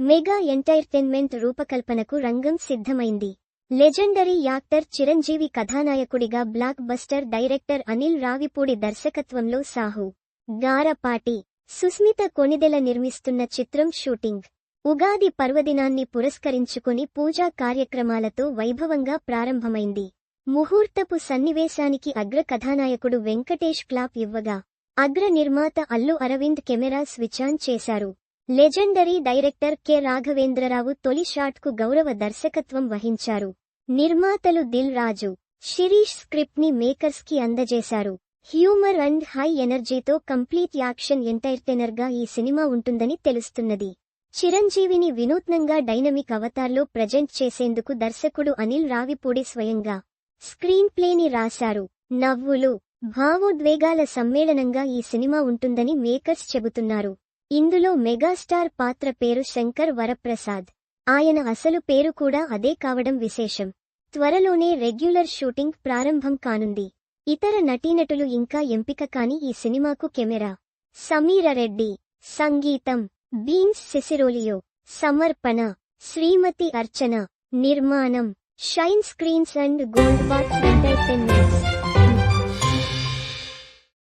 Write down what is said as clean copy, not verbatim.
Mega entertainment రూపకల్పనకు రంగం సిద్ధమైంది. లెజెండరీ యాక్టర్ చిరంజీవి కథానాయకుడిగా block buster director Anil Ravipudi దర్శకత్వంలో సాహు గారపాటి సుస్మిత కొణిదెల నిర్మిస్తున్న చిత్రం షూటింగ్ ఉగాది పర్వదినాన్ని పురస్కరించుకుని పూజా కార్యక్రమాలతో వైభవంగా ప్రారంభమైంది. ముహూర్తపు సన్నివేశానికి అగ్ర కథానాయకుడు వెంకటేష్ క్లాప్ ఇవ్వగా, అగ్ర నిర్మాత Allu Aravind camera switch on చేశారు. లెజెండరీ డైరెక్టర్ కె రాఘవేంద్రరావు తొలి షాట్కు గౌరవ దర్శకత్వం వహించారు. నిర్మాతలు దిల్ రాజు, శిరీష్ స్క్రిప్ట్ని మేకర్స్కి అందజేశారు. హ్యూమర్ అండ్ హై ఎనర్జీతో కంప్లీట్ యాక్షన్ ఎంటర్టైనర్గా ఈ సినిమా ఉంటుందని తెలుస్తున్నది. చిరంజీవిని వినూత్నంగా డైనమిక్ అవతార్లో ప్రజెంట్ చేసేందుకు దర్శకుడు అనిల్ రావిపూడి స్వయంగా స్క్రీన్ ప్లేని రాశారు. నవ్వులు, భావోద్వేగాల సమ్మేళనంగా ఈ సినిమా ఉంటుందని మేకర్స్ చెబుతున్నారు. ఇందులో మెగాస్టార్ పాత్ర పేరు శంకర్ వరప్రసాద్. ఆయన అసలు పేరు కూడా అదే కావడం విశేషం. త్వరలోనే రెగ్యులర్ షూటింగ్ ప్రారంభం కానుంది. ఇతర నటీనటులు ఇంకా ఎంపిక కాని ఈ సినిమాకు కెమెరా సమీరరెడ్డి, సంగీతం బీన్స్ సెసిరోలియో, సమర్పణ శ్రీమతి అర్చన, నిర్మాణం shine screens and gold box entertainments.